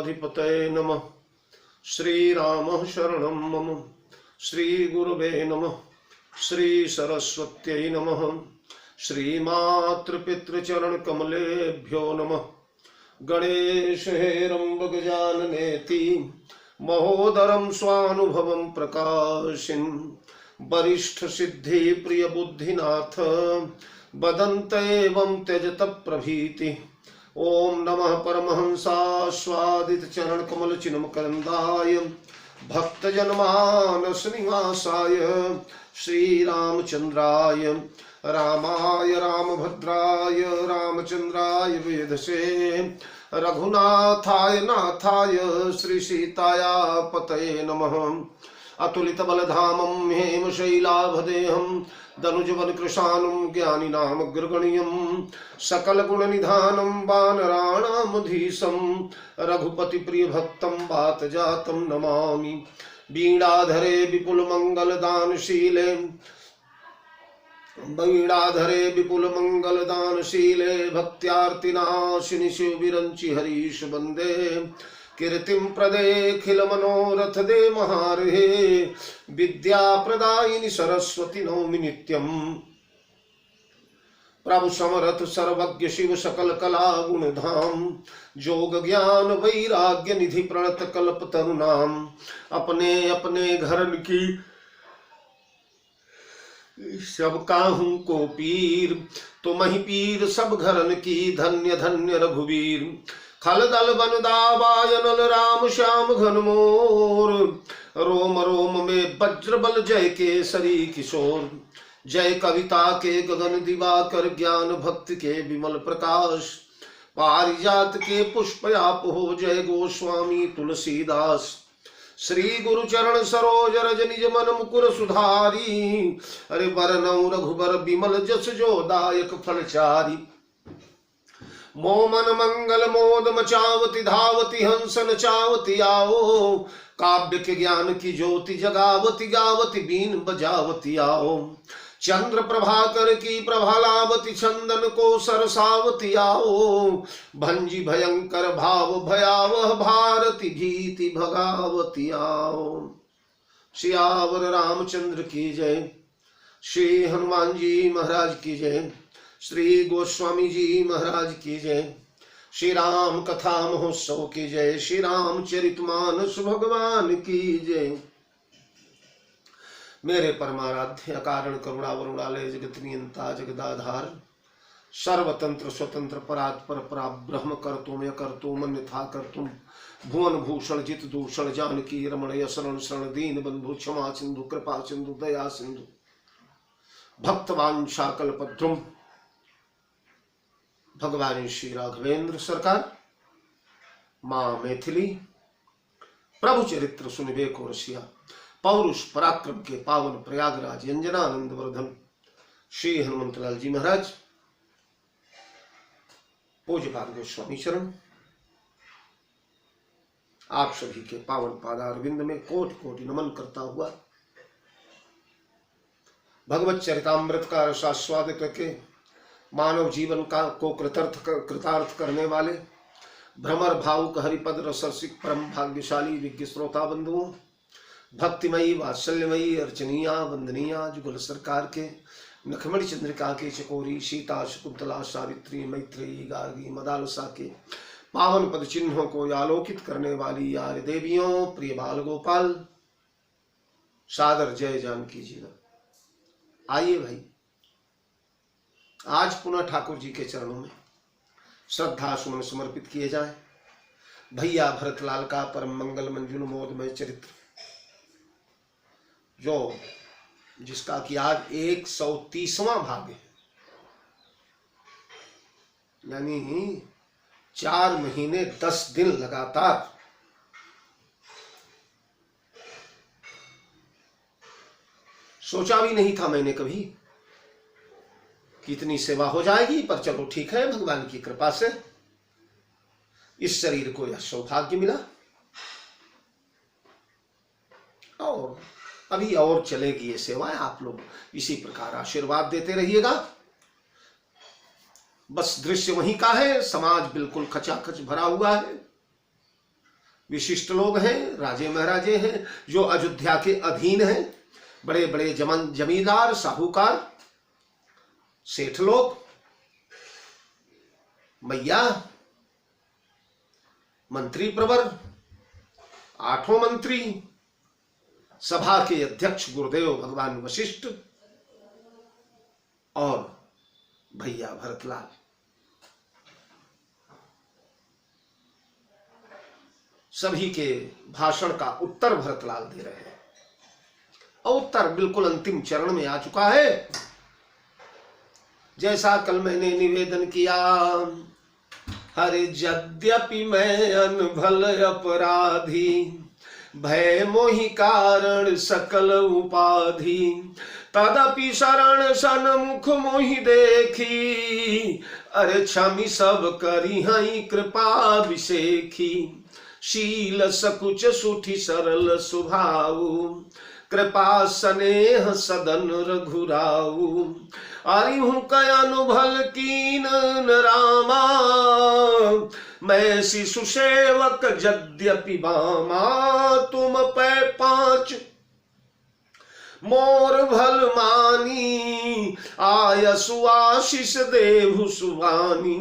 गणाधिपतये नमः। श्रीरामः शरणं मम। श्रीगुरुवे नमः। श्रीसरस्वत्यै नमः। श्रीमातृपितृचरणकमलेभ्यो नमः। गणेश हेरम्बगजाननेति महोदरं स्वानुभवं प्रकाशिन् वरिष्ठ सिद्धि प्रिय बुद्धिनाथ बदन्त एवं त्यजत प्रभीति। ओम नमः परमहंसास्वादित चरण कमल चिन्मकरंदाय भक्तजनमानस निवासाय श्रीरामचंद्राय रामाय रामभद्राय रामचंद्राय वेधसे रघुनाथाय नाथाय श्री सीताया पतये नमः। अतुलित बलधामं हेमशैलाभदेहं दनुजवन कृशानुं ज्ञानिनामग्रगण्यं सकल गुण निधानं वानराणामधीशं रघुपति प्रिय भक्तं वातजातं नमामि। वीणाधरे विपुल मंगल दानशीले भक्त्यार्तिनाशिनि शिवविरंचि हरीश वंदे कीर्तिं प्रदेखिल मनोरथ दे महारहे विद्या प्रदायिनी सरस्वती नौमि नित्यं। प्रभु समरथ सर्वज्ञ शिव सकल कला गुणधाम जोग ज्ञान वैराग्य निधि प्रणत कल्प तरुणाम। अपने अपने घरन की सब काहू को पीर तुम ही पीर सब घरन की धन्य धन्य रघुवीर। खल दल बन दावायनल राम श्याम घन मोर रोम रोम में वज्र बल जय केसरी किशोर। जय कविता के गगन दिवाकर ज्ञान भक्ति के विमल प्रकाश पारिजात के पुष्प आप हो जय गोस्वामी तुलसीदास। श्री गुरु चरण सरोज रज निज मन मुकुर सुधारी अरे वरनौ रघुबर विमल जस जो दायक फलचारी। मोमन मंगल मोद मचावती धावती हंस नचावती आओ काव्य के ज्ञान की ज्योति जगावती गावती बीन बजावती आओ। चंद्र प्रभाकर की प्रभालावती चंदन को सरसावती आओ। भंजी भयंकर भाव भयावह भारती भीति भगावती आओ। सियावर रामचंद्र की जय। श्री हनुमान जी महाराज की जय। श्री गोस्वामी जी महाराज की जय। श्री राम कथा महोत्सव की जय। श्री रामचरितमानस भगवान की जय। मेरे परमाराध्य अकारण करुणा वरुणालय जगत नियंता जगदाधार सर्वतंत्र स्वतंत्र परात्पर पराब्रह्म कर्तुम यकर्तुम अन्यथा कर्तुम भुवन भूषण जित दूषण जानकी रमणय शरण शरण दीन बंधु क्षमा सिंधु कृपा सिंधु दया सिंधु भक्तवांछा कल्पद्रुम भगवान श्री राघवेंद्र सरकार माँ मैथिली प्रभु चरित्र सुनिबे को रसिया पौरुष पराक्रम के पावन प्रयागराज अंजनानंद वर्धन श्री हनुमंतलाल जी महाराज पूज्यपाद गोस्वामी चरण आप सभी के पावन पादारविंद में कोटि कोटि नमन करता हुआ भगवत चरितामृत का रसास्वाद करके मानव जीवन का को कृतार्थ करने वाले भ्रमर भावुक हरिपद रसरसिक परम भाग्यशाली विज्ञ श्रोता बंधुओं भक्तिमयी वात्सल्यमयी अर्चनीया वंदनीया जुगल सरकार के नखमणि चंद्रिका के चकोरी सीता शकुंतला सावित्री मैत्रेयी गार्गी मदालसा के पावन पद चिन्हों को आलोकित करने वाली यार देवियों प्रिय बाल गोपाल सादर जय जानकी जीवन। आइए भाई आज पुनः ठाकुर जी के चरणों में श्रद्धा सुमन समर्पित किए जाए। भैया भरतलाल का परम मंगल मंजुल मोदमय चरित्र जो जिसका कि आज 130वां भाग है यानी 4 महीने 10 दिन लगातार सोचा भी नहीं था मैंने कभी कि इतनी सेवा हो जाएगी, पर चलो ठीक है, भगवान की कृपा से इस शरीर को यह सौभाग्य मिला और अभी और चलेगी ये सेवाएं। आप लोग इसी प्रकार आशीर्वाद देते रहिएगा। बस दृश्य वहीं का है, समाज बिल्कुल खचाखच भरा हुआ है। विशिष्ट लोग हैं, राजे महाराजे हैं जो अयोध्या के अधीन हैं, बड़े बड़े जमींदार, साहूकार, सेठ लोग, मैया, मंत्री प्रवर, 8 मंत्री, सभा के अध्यक्ष गुरुदेव भगवान वशिष्ठ और भैया भरतलाल। सभी के भाषण का उत्तर भरतलाल दे रहे हैं और उत्तर बिल्कुल अंतिम चरण में आ चुका है। जैसा कल मैंने निवेदन किया, हरे यद्यपि मैं अनभल अपराधी, भय मोहि कारण सकल उपाधि, तदपि शरण सन्मुख मोहि देखी, अरे क्षमि सब करी हई कृपा विशेखी, शील सकुच सुठी सरल स्वभाव, कृपा स्नेह सदन रघुराऊ, अरिहु कयनु भल कीन रामा, मैं शिशु सेवक यद्यपि बामा, तुम पै 5 मोर भल मानी, आयसु आशीष देहु सुवानी,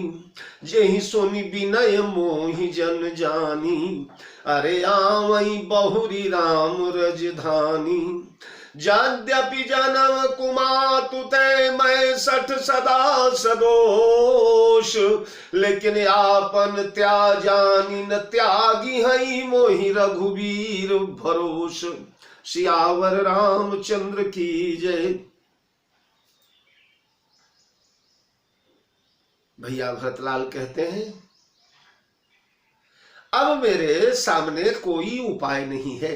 जेहि सुनि विनय मोहि जन जानी, अरे आवई बहुरी राम रजधानी, यद्यपि जन्म कुमातु ते मैं 60 सदा सदोष, लेकिन आपन त्याजानी न त्यागी हई मोहि रघुवीर भरोस, सियावर रामचंद्र की जय। भैया भरतलाल कहते हैं, अब मेरे सामने कोई उपाय नहीं है,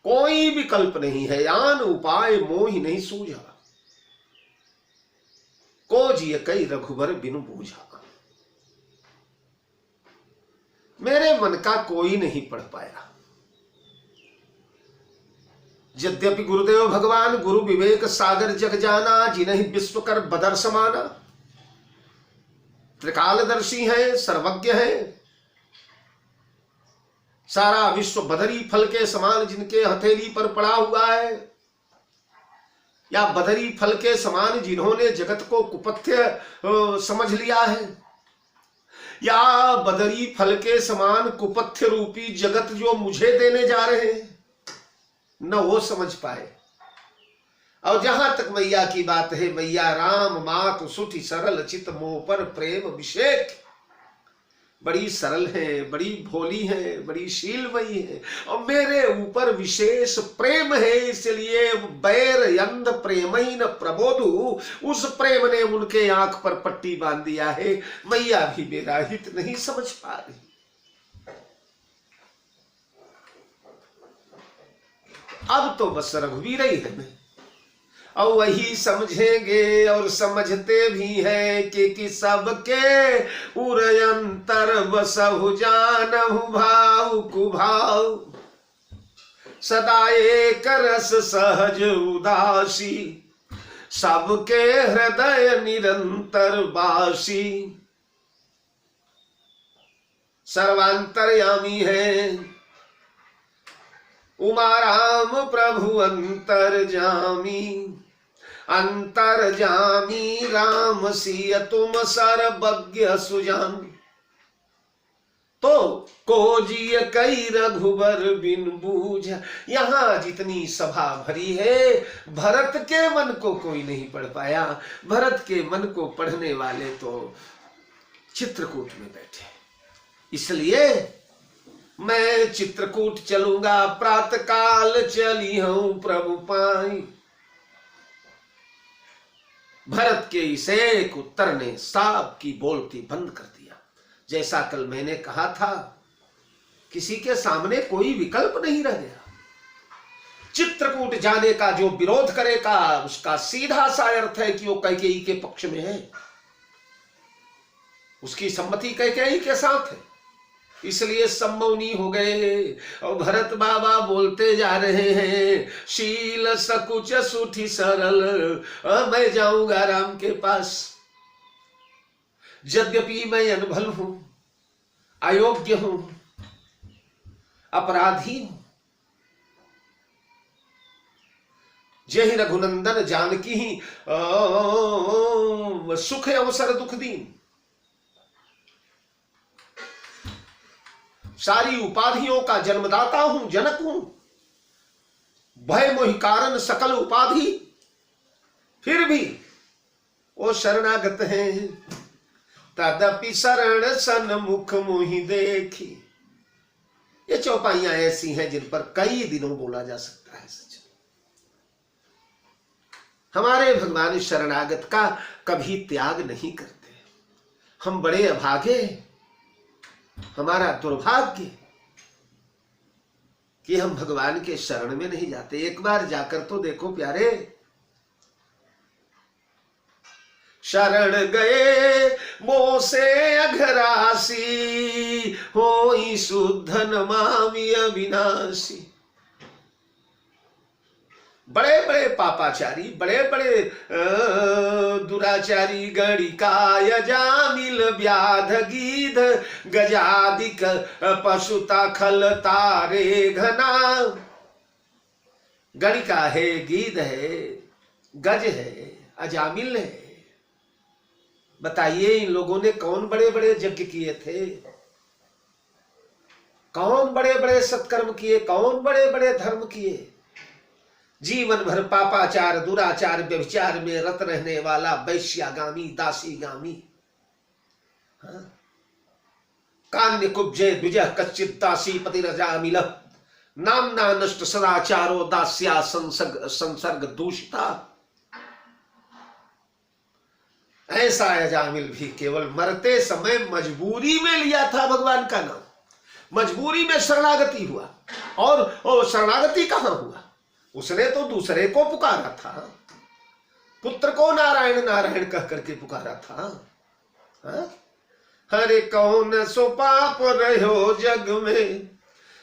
कोई विकल्प नहीं है, यान उपाय मोहि नहीं सूझा, को जिय कई रघुबर बिनु बूझा। मेरे मन का कोई नहीं पढ़ पाया। यद्यपि गुरुदेव भगवान गुरु विवेक सागर जग जाना, जिन्हें विश्वकर बदर समाना, त्रिकालदर्शी हैं, सर्वज्ञ हैं, सारा विश्व बदरी फल के समान जिनके हथेली पर पड़ा हुआ है, या बदरी फल के समान जिन्होंने जगत को कुपथ्य समझ लिया है, या बदरी फल के समान कुपथ्य रूपी जगत जो मुझे देने जा रहे हैं, न वो समझ पाए। और जहां तक मैया की बात है, मैया राम मात सुठी सरल चित मोह पर प्रेम अभिषेक, बड़ी सरल है, बड़ी भोली है, बड़ी शीलमयी है और मेरे ऊपर विशेष प्रेम है, इसलिए बैर अंध प्रेम ही न प्रबोधु, उस प्रेम ने उनके आंख पर पट्टी बांध दिया है। मैया भी मेरा हित नहीं समझ पा रही। अब तो बस रघुवीर ही है मैं, और वही समझेंगे और समझते भी हैं कि सबके उरयंतर बसहु जानहु भाव कुभाव, सदा एक रस सहज उदासी, सबके हृदय निरंतर बासी, सर्वांतर्यामी है उमा राम प्रभु अंतर्जामी, अंतर्जामी राम सिय तुम सर्वज्ञ सुजान, तो को जिय कई रघुबर बिन बूझ। यहां जितनी सभा भरी है, भरत के मन को कोई नहीं पढ़ पाया। भरत के मन को पढ़ने वाले तो चित्रकूट में बैठे, इसलिए मैं चित्रकूट चलूंगा, प्रातः काल चली हूं प्रभु पाई। भरत के इस एक उत्तर ने साहब की बोलती बंद कर दिया। जैसा कल मैंने कहा था, किसी के सामने कोई विकल्प नहीं रह गया। चित्रकूट जाने का जो विरोध करेगा, उसका सीधा सा अर्थ है कि वो कैकेयी के पक्ष में है, उसकी सम्मति कैकेयी के साथ है, इसलिए सम्मौनी हो गए। और भरत बाबा बोलते जा रहे हैं, शील सकुच सुठी सरल, मैं जाऊंगा राम के पास। यद्यपि मैं अनभल हूं, अयोग्य हूं, अपराधी हूं। जय रघुनंदन जानकी ही सुख अवसर दुख दीन। सारी उपाधियों का जन्मदाता हूं, जनक हूं। भय मोहि कारण सकल उपाधि, फिर भी वो शरणागत हैं। तदपि शरण सन्मुख मोहि देखी। ये चौपाइयां ऐसी हैं जिन पर कई दिनों बोला जा सकता है। सच हमारे भगवान शरणागत का कभी त्याग नहीं करते। हम बड़े अभागे, हमारा दुर्भाग्य कि हम भगवान के शरण में नहीं जाते। एक बार जाकर तो देखो प्यारे। शरण गए मोसे अघरासी, होई शुद्ध नमामि अविनाशी। बड़े बड़े पापाचारी, बड़े बड़े दुराचारी, गणिकाय जामिल व्याध गीध गजादिक पशुता खल तारे घना। गणिका है, गीध है, गज है, अजामिल है। बताइए इन लोगों ने कौन बड़े बड़े यज्ञ किए थे, कौन बड़े बड़े सत्कर्म किए, कौन बड़े बड़े धर्म किए। जीवन भर पापाचार, दुराचार, व्यभिचार में रत रहने वाला वैश्यागामी, दासीगामी। कान्य कुब्जे द्विजः कच्चित् दासी पतिरजामिल, नामना नष्ट सदाचारो दास्या संसर्ग दूषिता। ऐसा अजामिल भी केवल मरते समय मजबूरी में लिया था भगवान का नाम, मजबूरी में शरणागति हुआ। और वो शरणागति कहां हुआ? उसने तो दूसरे को पुकारा था, पुत्र को नारायण नारायण कह करके पुकारा था। हरे कौन सो पाप रहो जग में,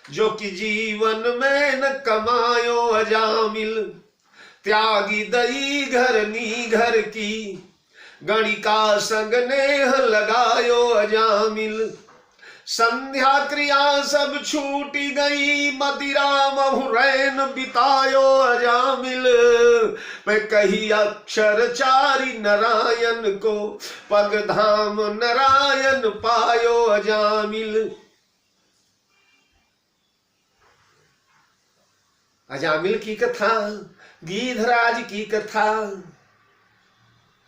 जो कि जीवन में न कमायो अजामिल। त्यागी दई घर नी घर की, गणिका संग नेह लगायो अजामिल। संध्या क्रिया सब छूटी गई, मदिरा महुरैन बितायो अजामिल। मैं कही अक्षर चारि नारायण को, पग धाम नारायण पायो अजामिल। अजामिल की कथा, गीधराज की कथा।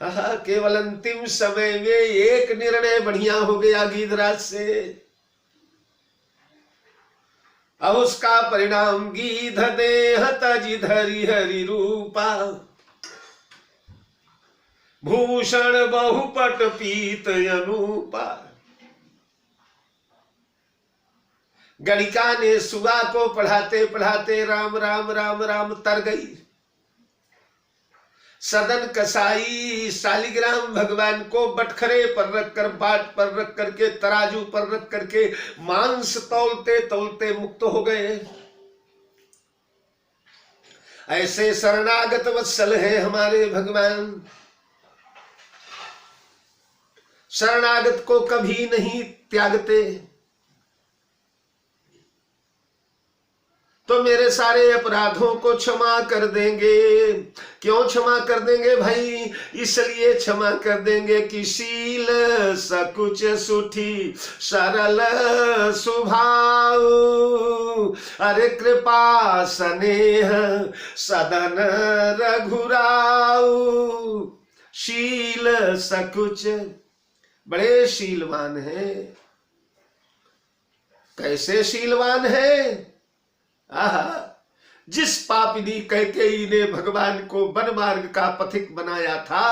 केवल अंतिम समय में एक निर्णय बढ़िया हो गया गीधराज से। अब उसका परिणाम गीध देह तजि धरि हरि रूपा, भूषण बहुपट पीत अनूपा। गणिका ने सुगा को पढ़ाते पढ़ाते राम राम राम राम तर गई। सदन कसाई शालिग्राम भगवान को बटखरे पर रखकर, बाट पर रख करके, तराजू पर रख करके मांस तौलते तौलते मुक्त हो गए। ऐसे शरणागत वत्सल है हमारे भगवान। शरणागत को कभी नहीं त्यागते। तो मेरे सारे अपराधों को क्षमा कर देंगे। क्यों क्षमा कर देंगे भाई? इसलिए क्षमा कर देंगे कि शील सकुच सुठी सरल सुभाव, अरे कृपा स्नेह सदन रघुराऊ। शील सकुच, बड़े शीलवान है। कैसे शीलवान है? जिस पापिनी कैकेयी ने भगवान को वन मार्ग का पथिक बनाया था,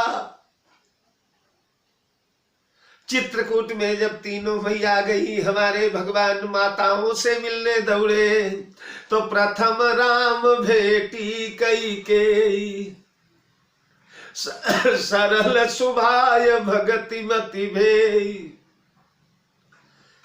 चित्रकूट में जब तीनों भैया गई, हमारे भगवान माताओं से मिलने दौड़े, तो प्रथम राम भेटी कैकेयी। सरल सुभाय भगति मति भेई।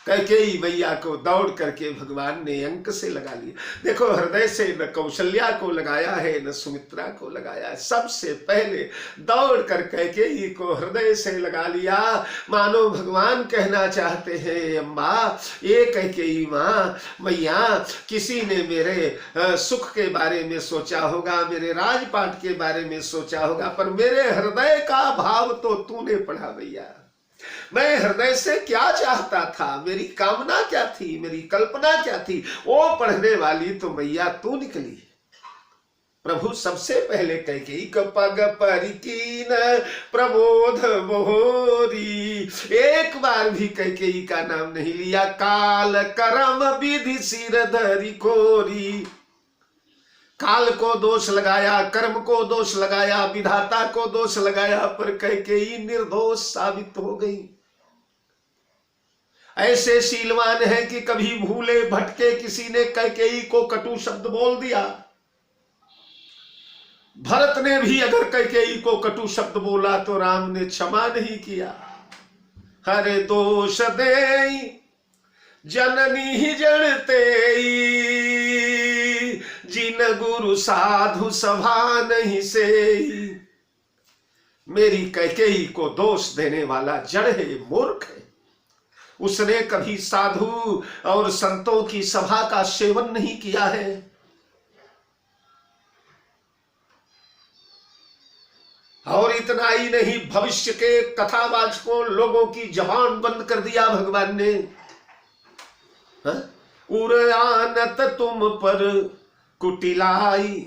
कैकेयी मैया को दौड़ करके भगवान ने अंक से लगा लिया। देखो, हृदय से न कौशल्या को लगाया है न सुमित्रा को लगाया है, सबसे पहले दौड़ कर कैकेयी को हृदय से लगा लिया। मानो भगवान कहना चाहते हैं, अम्मा ये कैकेयी माँ मैया, किसी ने मेरे सुख के बारे में सोचा होगा, मेरे राजपाट के बारे में सोचा होगा, पर मेरे हृदय का भाव तो तूने पढ़ा भैया। मैं हृदय से क्या चाहता था, मेरी कामना क्या थी, मेरी कल्पना क्या थी, वो पढ़ने वाली तो मैया तू निकली। प्रभु सबसे पहले कैकेयी पग परिकीन प्रबोध मोहरी, एक बार भी कैकेयी का नाम नहीं लिया। काल करम विधि सिर धरी कोरी, काल को दोष लगाया, कर्म को दोष लगाया, विधाता को दोष लगाया, पर कैकेयी निर्दोष साबित हो गई। ऐसे शीलवान है कि कभी भूले भटके किसी ने कैकेयी को कटु शब्द बोल दिया। भरत ने भी अगर कैकेयी को कटु शब्द बोला तो राम ने क्षमा नहीं किया। हरे दोष दे जननी जड़ते जिन गुरु साधु सभा नहीं से। मेरी कैकेयी को दोष देने वाला जड़ है, मूर्ख है। उसने कभी साधु और संतों की सभा का सेवन नहीं किया है। और इतना ही नहीं, भविष्य के कथावाचकों लोगों की जबान बंद कर दिया भगवान ने। उरआनत तुम पर कुटिलाई,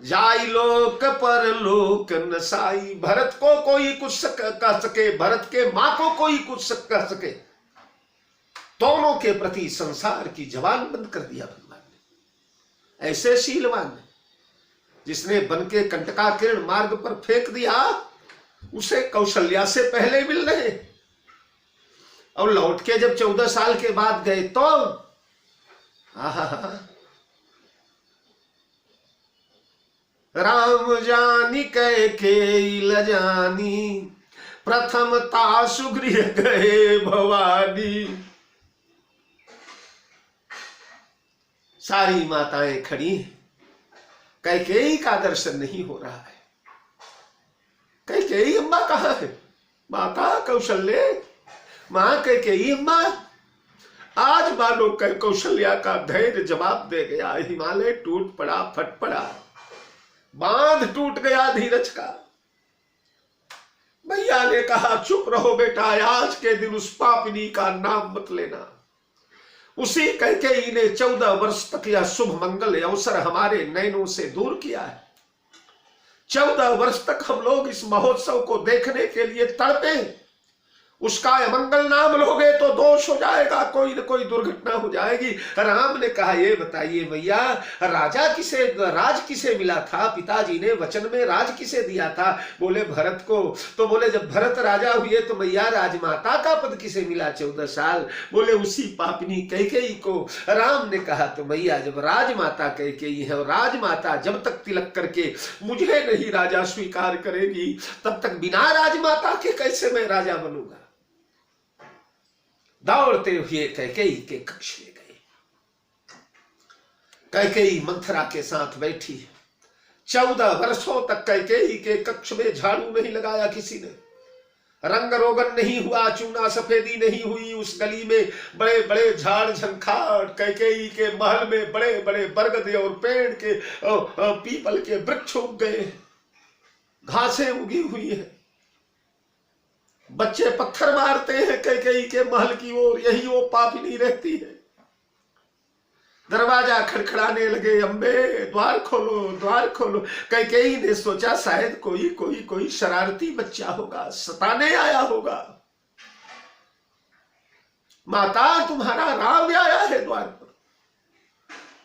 जाई लोक पर लोक नसाई। भरत को कोई कुछ कर सके, भरत के मां को कोई कुछ कर सके, दोनों के प्रति संसार की जबान बंद कर दिया भगवान ने। ऐसे शीलवान है, जिसने बन के कंटका किरण मार्ग पर फेंक दिया, उसे कौशल्या से पहले मिल रहे, और लौट के जब 14 साल के बाद गए तो राम जानी कैकेयी लजानी, प्रथम तासु गृह गए भवानी। सारी माताएं खड़ी हैं, कैकेयी का दर्शन नहीं हो रहा है। कैकेयी अम्मा कहाँ है? माता कौशल्य, मां कैकेयी अम्मा। आज मानो कौशल्या का धैर्य जवाब दे गया। हिमालय टूट पड़ा, फट पड़ा, बांध टूट गया धीरज का। भैया ने कहा, चुप रहो बेटा, आज के दिन उस पापिनी का नाम मत लेना। उसी कैकेयी ने 14 वर्ष तक यह शुभ मंगल अवसर हमारे नैनों से दूर किया है। 14 वर्ष तक हम लोग इस महोत्सव को देखने के लिए तड़पे। उसका अमंगल नाम लोगे तो दोष हो जाएगा, कोई न कोई दुर्घटना हो जाएगी। राम ने कहा, ये बताइए भैया, राज किसे मिला था? पिताजी ने वचन में राज किसे दिया था? बोले भरत को। तो बोले जब भरत राजा हुए तो मैया राजमाता का पद किसे मिला 14 साल? बोले उसी पापिनी कैकेयी को। राम ने कहा, तो मैया जब राजमाता कैकेयी है, और राजमाता जब तक तिलक करके मुझे नहीं राजा स्वीकार करेगी, तब तक बिना राजमाता के कैसे मैं राजा बनूंगा? दौड़ते हुए कैकेयी के कक्ष में गए। कैकेयी मंथरा के साथ बैठी है। 14 वर्षों तक कैकेयी के कक्ष में झाड़ू नहीं लगाया किसी ने, रंग रोगन नहीं हुआ, चूना सफेदी नहीं हुई। उस गली में बड़े बड़े झाड़ झंखाड़, कैकेयी के महल में बड़े बड़े बरगद और पेड़ के पीपल के वृक्ष उग गए, घासें उगी हुई है। बच्चे पत्थर मारते हैं कैकेयी के महल की ओर, यही वो पापिनी रहती है। दरवाजा खड़खड़ाने लगे, अम्बे द्वार खोलो, द्वार खोलो। कैकेयी ने सोचा शायद कोई शरारती बच्चा होगा, सताने आया होगा। माता, तुम्हारा राम आया है द्वार पर।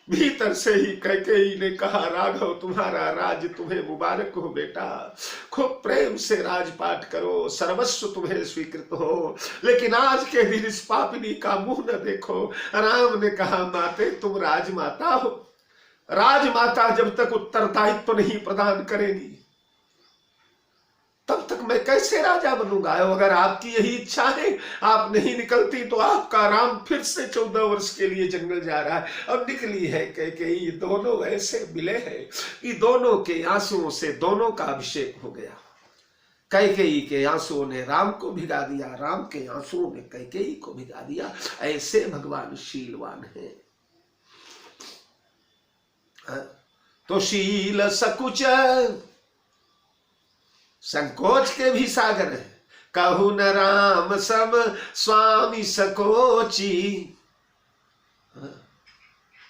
भीतर से ही कैकेयी ने कहा, राघव तुम्हारा राज तुम्हें मुबारक हो बेटा, खूब प्रेम से राजपाट करो, सर्वस्व तुम्हें स्वीकृत हो, लेकिन आज के दिन इस पापिनी का मुंह न देखो। राम ने कहा, माते तुम राजमाता हो, राजमाता जब तक उत्तरदायित्व नहीं प्रदान करेगी तब तक मैं कैसे राजा बनूंगा? अगर आपकी यही इच्छा है, आप नहीं निकलती तो आपका राम फिर से 14 वर्ष के लिए जंगल जा रहा है। अब निकली है कैकेयी। दोनों ऐसे मिले हैं कि दोनों के आंसुओं से दोनों का अभिषेक हो गया। कैकेयी के आंसुओं ने राम को भिगा दिया, राम के आंसुओं ने कैकेयी को भिगा दिया। ऐसे भगवान शीलवान है। तो शील सकुच संकोच के भी सागर है। कहू न राम सम स्वामी सकोची।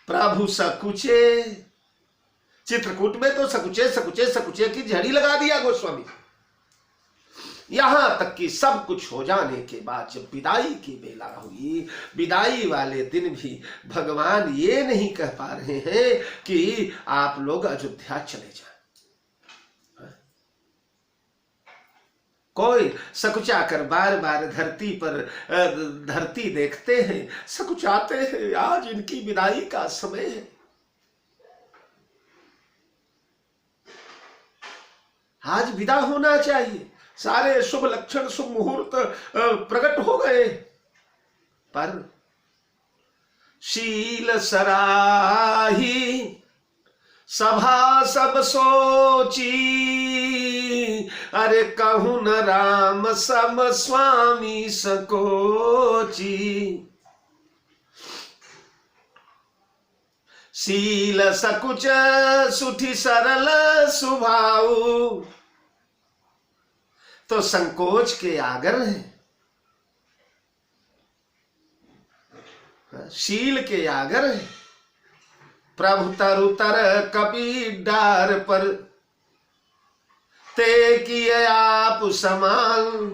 प्रभु सकुचे। चित्रकूट में तो सकुचे सकुचे सकुचे की झड़ी लगा दिया गोस्वामी। यहां तक कि सब कुछ हो जाने के बाद जब विदाई की बेला हुई, विदाई वाले दिन भी भगवान ये नहीं कह पा रहे हैं कि आप लोग अयोध्या चले जाएं। कोई सकुचा कर बार बार धरती देखते हैं, सकुचाते हैं। आज इनकी विदाई का समय है। आज विदा होना चाहिए। सारे शुभ लक्षण, शुभ मुहूर्त प्रकट हो गए, पर शील सराही सभा सब सोची। अरे कहूं न राम सम स्वामी सकोची। शील सकुच सुठी सरल सुभाऊ। तो संकोच के आगर है, शील के आगर है। प्रभु तरुतर कपि डार पर ते किए आप समान।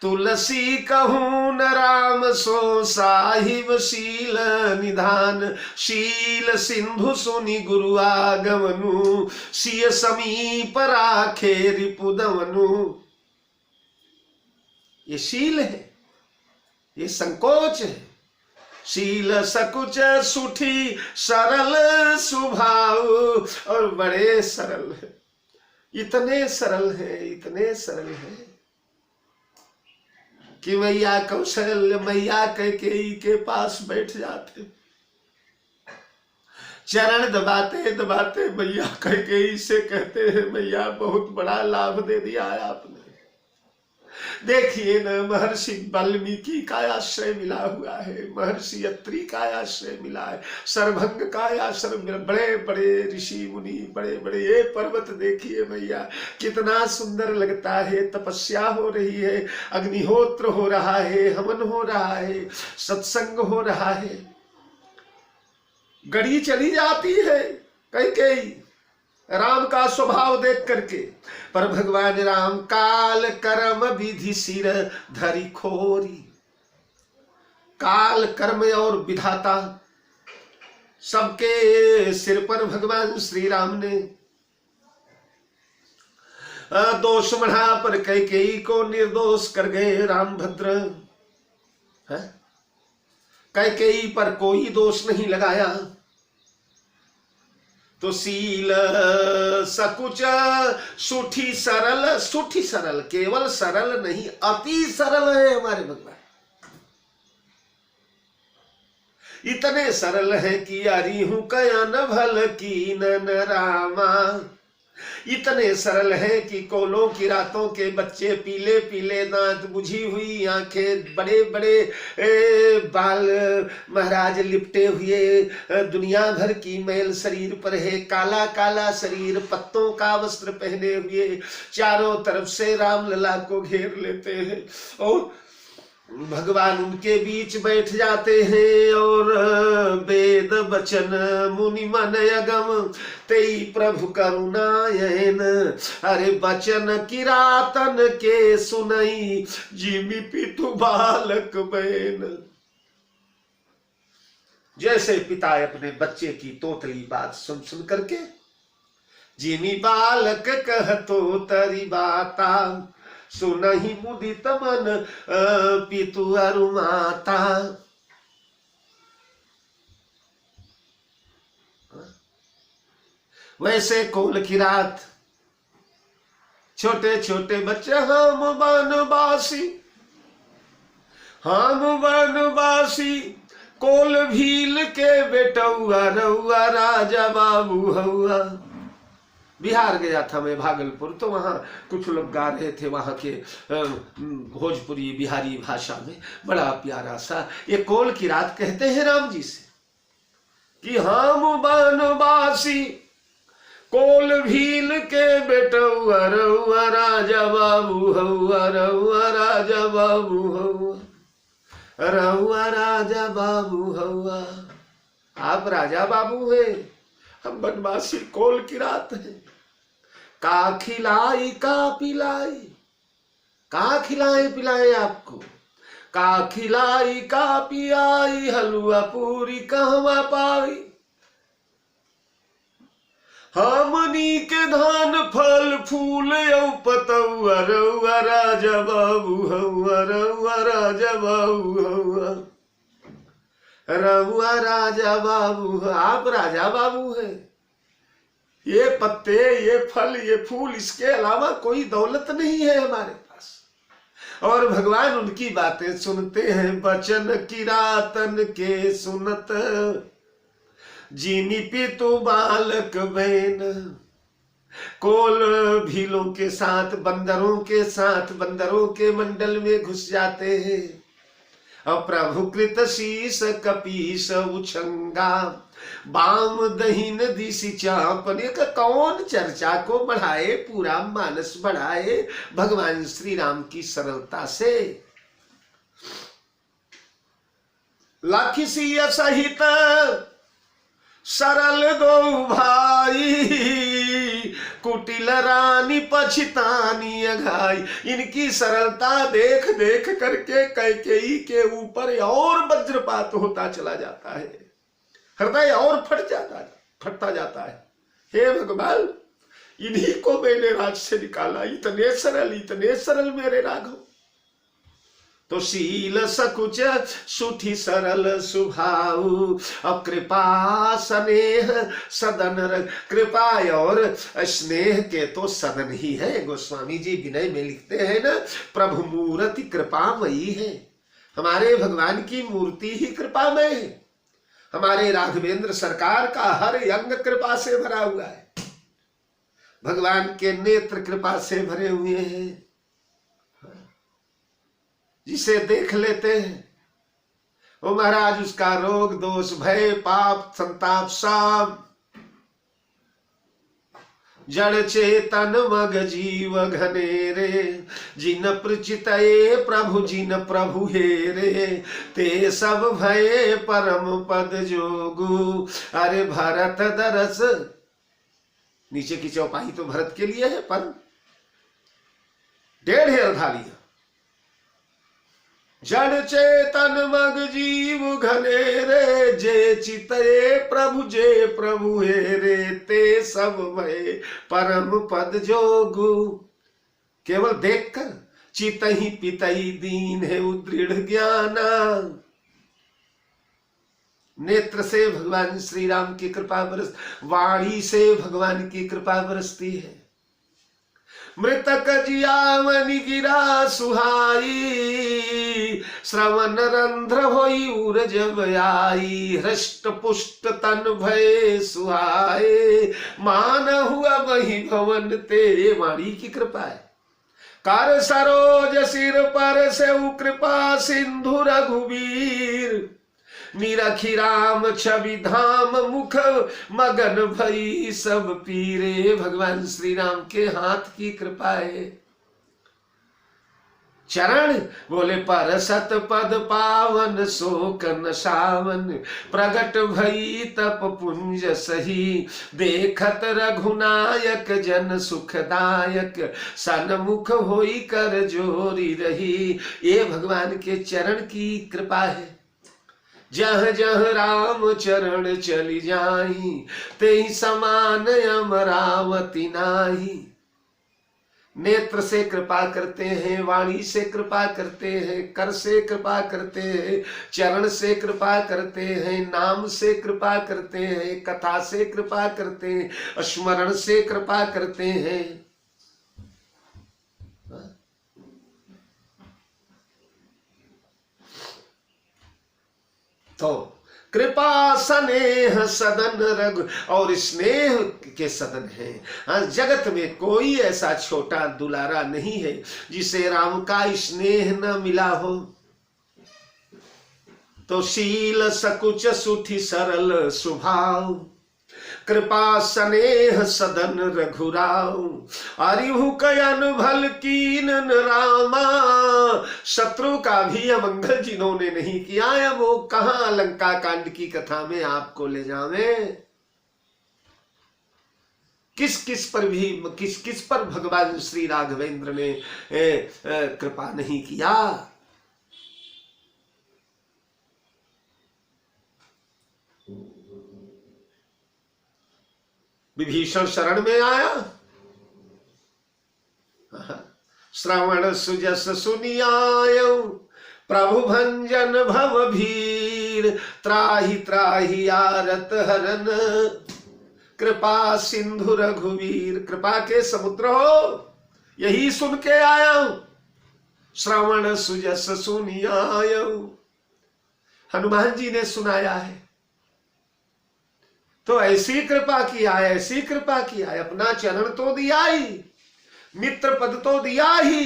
तुलसी कहूं न राम सो साहिब शील निधान। शील सिंधु सुनि गुरु आगमनु। सिय समीप राखे रिपुदवनु। ये शील है, ये संकोच है। शील सकुच सुठी सरल स्वभाव। और बड़े सरल है, इतने सरल है, इतने सरल है कि मैया कौशल्य, मैया कैकेयी के पास बैठ जाते, चरण दबाते दबाते मैया कैकेयी से कहते हैं, मैया बहुत बड़ा लाभ दे दिया है आपने। देखिए न, महर्षि वाल्मीकि का आश्रय मिला हुआ है, महर्षि अत्रि का आश्रय मिला है, सर्वभंग का आश्रय मिला, बड़े बड़े ऋषि मुनि, बड़े बड़े। ये पर्वत देखिए मैया कितना सुंदर लगता है। तपस्या हो रही है, अग्निहोत्र हो रहा है, हवन हो रहा है, सत्संग हो रहा है। गड़ी चली जाती है कैकेयी राम का स्वभाव देख करके, पर भगवान राम काल कर्म विधि सिर धरी खोरी। काल कर्म और विधाता सबके सिर पर भगवान श्री राम ने दोष मढ़ा, पर कैकेयी को निर्दोष कर गए रामभद्र। कैकेयी पर कोई दोष नहीं लगाया। तो शील सकुच सुठी सरल। सुठी सरल, केवल सरल नहीं, अति सरल है हमारे भगवान। इतने सरल है कि अरि हूं कयन भल की नन रामा। इतने सरल है कि कोलों की रातों के बच्चे, पीले पीले दांत, बुझी हुई आंखें, बड़े बड़े बाल महाराज लिपटे हुए, दुनिया भर की मैल शरीर पर है, काला काला शरीर, पत्तों का वस्त्र पहने हुए चारों तरफ से रामलला को घेर लेते हैं और भगवान उनके बीच बैठ जाते हैं। और वेद बचन मुनि मन अगम तेई प्रभु करुणायन। अरे बचन किरातन के सुनई जिमि पितु बालक बैन। जैसे पिता अपने बच्चे की तोतली बात सुन सुन करके, जिमि बालक कहतो तरी बाता, सुनहि मुदित मन पितु अरु माता। वैसे कोल की रात छोटे छोटे बच्चे हम बनवासी कोल भील के बेटौआ रउआ राजा बाबू हउआ। बिहार गया था मैं भागलपुर, तो वहाँ कुछ लोग गा रहे थे वहाँ के भोजपुरी बिहारी भाषा में, बड़ा प्यारा सा। ये कोल की रात कहते हैं राम जी से कि हम बनवासी कोल भील के बेटौआ रउआ राजा बाबू हउआ रउआ राजा बाबू हउआ रउआ राजा बाबू हउआ। आप राजा बाबू हैं, हम बनवासी कोल की रात है। का खिलाई का पिलाई, का खिलाए पिलाए आपको, का खिलाई का पियाई हलवा पूरी कहवा पाई। हमनी के धान फल फूल औ पतौआ रउआ राजा बाबू हउआ रउआ राजा बाबू हउआ रउआ राजा बाबू। आप राजा बाबू हैं। ये पत्ते, ये फल, ये फूल, इसके अलावा कोई दौलत नहीं है हमारे पास। और भगवान उनकी बातें सुनते हैं। बचन किरातन के सुनत जीनी पितु बालक बहन। कोल भीलों के साथ, बंदरों के साथ, बंदरों के मंडल में घुस जाते हैं। प्रभु कृत शीस कपीस उछंगा बाम दहीन दिशि चापने का कौन चर्चा को बढ़ाए, पूरा मानस बढ़ाए भगवान श्री राम की सरलता से। लाखी सिया सहित सरल दो भाई कुटिल रानी पछतानी अघाई। इनकी सरलता देख देख करके कैकेयी के ऊपर और वज्रपात होता चला जाता है, हृदय और फटता जाता है। हे भगवान, इन्हीं को मैंने राज से निकाला, इतने सरल मेरे राघव। तो शील सकुच सुठी सरल सुभाऊ और कृपा स्नेह सदन। कृपा और स्नेह के तो सदन ही है। गोस्वामी जी विनय में लिखते हैं ना, प्रभु मूर्ति कृपामयी है। हमारे भगवान की मूर्ति ही कृपामय है। हमारे राघवेंद्र सरकार का हर अंग कृपा से भरा हुआ है। भगवान के नेत्र कृपा से भरे हुए हैं। जिसे देख लेते हैं वो महाराज, उसका रोग दोष भय पाप संताप सब जड़ चेतन मग जीव घनेरे। जिन प्रचितये प्रभु जिन प्रभु हेरे ते सब भये परम पद जोगु। अरे भरत दरस, नीचे की चौपाई तो भरत के लिए है, पर 1.5 अर्धालिया। जड़ चेतन मग जीव घनेरे जे चितये प्रभु जे प्रभु हेरे ते सब भय परम पद जोगु। केवल देखकर चितहि पितई दीन है उदृढ़ ज्ञाना। नेत्र से भगवान श्री राम की कृपा बरस, वाणी से भगवान की कृपा बरसती है। मृतक जियावनि गिरा सुहाई श्रवण रंध्र होई उरज आई। हृष्ट पुष्ट तन भय सुहाए मान हुआ वही भवन ते। वाणी की कृपा है। कर सरोज सिर पर से कृपा सिंधु रघुवीर। निरखी राम छवि धाम मुख मगन भई सब पीरे। भगवान श्री राम के हाथ की कृपा है। चरण बोले पर सत पद पावन शोकन सावन। प्रगट भई तप पुंज सही देखत रघुनायक जन सुखदायक। सन्मुख होई कर जोरी रही। ये भगवान के चरण की कृपा है। जह जह राम चरण चली जाई ते समान अमरावती नाही। नेत्र से कृपा करते हैं, वाणी से कृपा करते हैं, कर से कृपा करते हैं, चरण से कृपा करते हैं, नाम से कृपा करते हैं, कथा से कृपा करते हैं, स्मरण से कृपा करते हैं। तो कृपा स्नेह सदन रघु, और स्नेह के सदन है। हाँ, जगत में कोई ऐसा छोटा दुलारा नहीं है जिसे राम का स्नेह न मिला हो। तो शील सकुच सुठि सरल स्वभाव, कृपा स्नेह सदन रघुराव। अरिहु कयन भल कीन रामा, शत्रु का भी अमंगल जिन्होंने नहीं किया है वो कहां लंका कांड की कथा में आपको ले जावे। किस किस पर भगवान श्री राघवेंद्र ने कृपा नहीं किया। विभीषण शरण में आया, श्रवण सुजस सुनियायो, प्रभु भंजन भव भीर, त्राहि त्राहि आरत हरन, कृपा सिंधु रघुवीर। कृपा के समुद्र हो, यही सुन के आया हूं। श्रवण सुजस सुनियायो, हनुमान जी ने सुनाया है। तो ऐसी कृपा किया है, ऐसी कृपा किया है। अपना चरण तो दिया ही, मित्र पद तो दिया ही,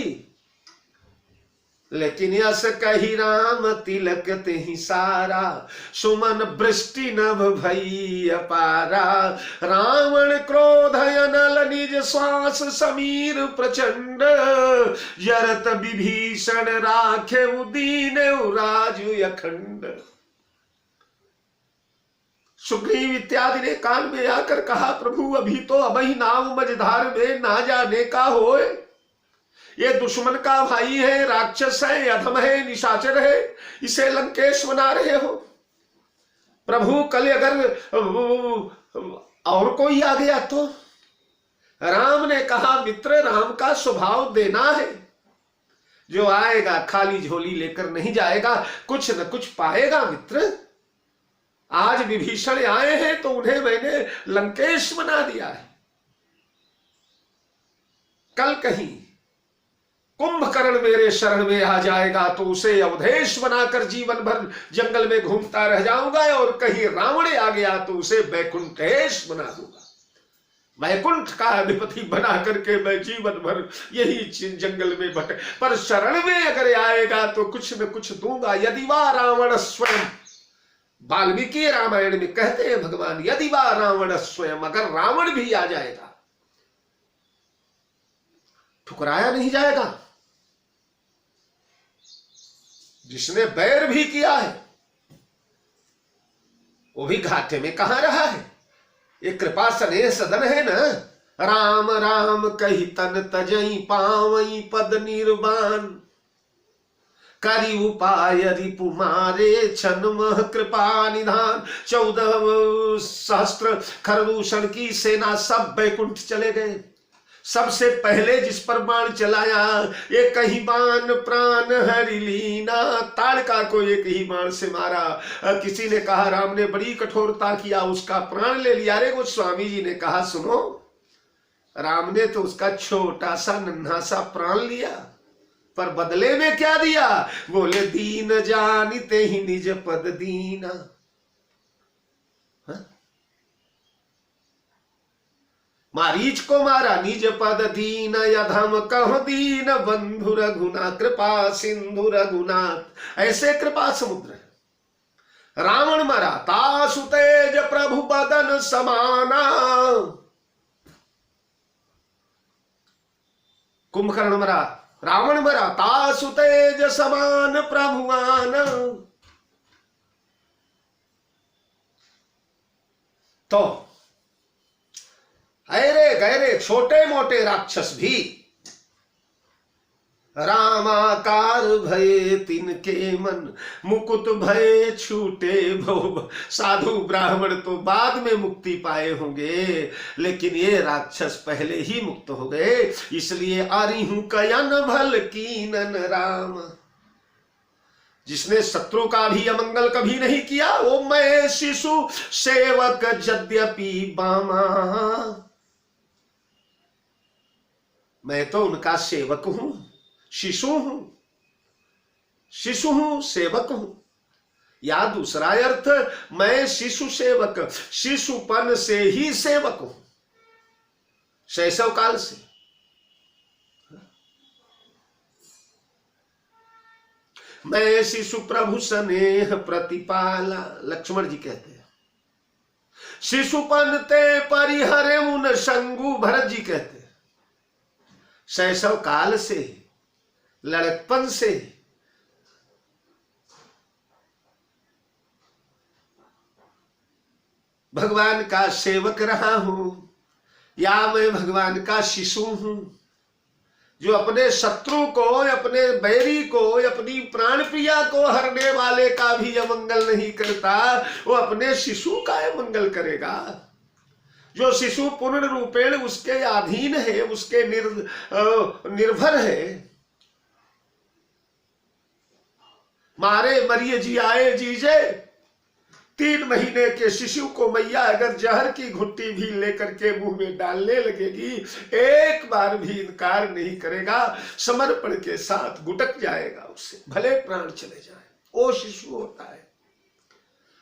लेकिन यस कही राम तिलक तेहि सारा, सुमन वृष्टि नभ भई अपारा। रावण क्रोध अनल निज श्वास समीर प्रचंड, जरत विभीषण राखे दीन राजु अखंड। सुग्रीव इत्यादि ने कान में आकर कहा, प्रभु अभी तो अबही नाव मझधार में ना जाने का होए। ये दुश्मन का भाई है, राक्षस है, अधम है, निशाचर है, इसे लंकेश बना रहे हो। प्रभु कल अगर और कोई आ गया तो। राम ने कहा, मित्र राम का स्वभाव देना है। जो आएगा खाली झोली लेकर नहीं जाएगा, कुछ न कुछ पाएगा मित्र। आज विभीषण आए हैं तो उन्हें मैंने लंकेश बना दिया है। कल कहीं कुंभकर्ण मेरे शरण में आ जाएगा तो उसे अवधेश बनाकर जीवन भर जंगल में घूमता रह जाऊंगा, और कहीं रावण आ गया तो उसे वैकुंठेश बना दूंगा। वैकुंठ का अधिपति बना करके मैं जीवन भर यही जंगल में भटक, पर शरण में अगर आएगा तो कुछ न कुछ दूंगा। यदि वा रावण स्वयं, वाल्मीकि रामायण में कहते हैं भगवान, यदि वा रावण स्वयं, अगर रावण भी आ जाएगा ठुकराया नहीं जाएगा। जिसने बैर भी किया है वो भी घाटे में कहां रहा है। ये कृपा स्नेह सदन है ना। राम राम कही तन तजई पावई पद निर्वाण, करी उपाय रिपु मारे छन मह कृपा निधान। 14 सहस्त्र खरदूषण की सेना सब वैकुंठ चले गए। सबसे पहले जिस पर बाण चलाया, ये कहीं बाण प्राण हरि लीना, ताड़का को एक ही बाण से मारा। किसी ने कहा राम ने बड़ी कठोरता किया, उसका प्राण ले लिया। रे गोस्वामी जी ने कहा, सुनो, राम ने तो उसका छोटा सा नन्हा सा प्राण लिया, पर बदले में क्या दिया? बोले दीन जानिते ही निज पद दीना। मारीच को मारा निज पद दीन, यधम कह दीन बंधु रघुना, कृपा सिंधु रघुनाथ। ऐसे कृपा समुद्र है। रावण मरा तासु तेज प्रभु बदन समाना। कुंभकर्ण मरा, रावण मरा तासु तेज समान प्रभुआन। तो ऐरे गहरे छोटे मोटे राक्षस भी रामाकार भय तिनके मन, मुकुट भय छूटे भव। साधु ब्राह्मण तो बाद में मुक्ति पाए होंगे, लेकिन ये राक्षस पहले ही मुक्त हो गए। इसलिए अरिहु कयन भल कीनन राम। जिसने शत्रु का भी अमंगल कभी नहीं किया, वो मैं शिशु सेवक यद्यपि बामा। मैं तो उनका सेवक हूं, शिशु हूं, सेवक हूं। या दूसरा अर्थ, मैं शिशु सेवक, शिशुपन से ही सेवक हूं, शैशव काल से। मैं शिशु प्रभु स्नेह प्रतिपाला, लक्ष्मण जी कहते हैं। शिशुपन ते परिहरे उन शंगु, भरत जी कहते हैं। शैशव काल से, लड़कपन से भगवान का सेवक रहा हूं, या मैं भगवान का शिशु हूं जो अपने शत्रु को, अपने बैरी को, अपनी प्राण प्रिया को हरने वाले का भी अमंगल नहीं करता, वो अपने शिशु का मंगल करेगा। जो शिशु पूर्ण रूपेण उसके अधीन है, उसके निर्भर है। मारे मरिए जी आए जीजे, 3 महीने के शिशु को मैया अगर जहर की घुट्टी भी लेकर के मुंह में डालने लगेगी, एक बार भी इनकार नहीं करेगा, समर्पण के साथ गुटक जाएगा उससे, भले प्राण चले जाए। वो शिशु होता है,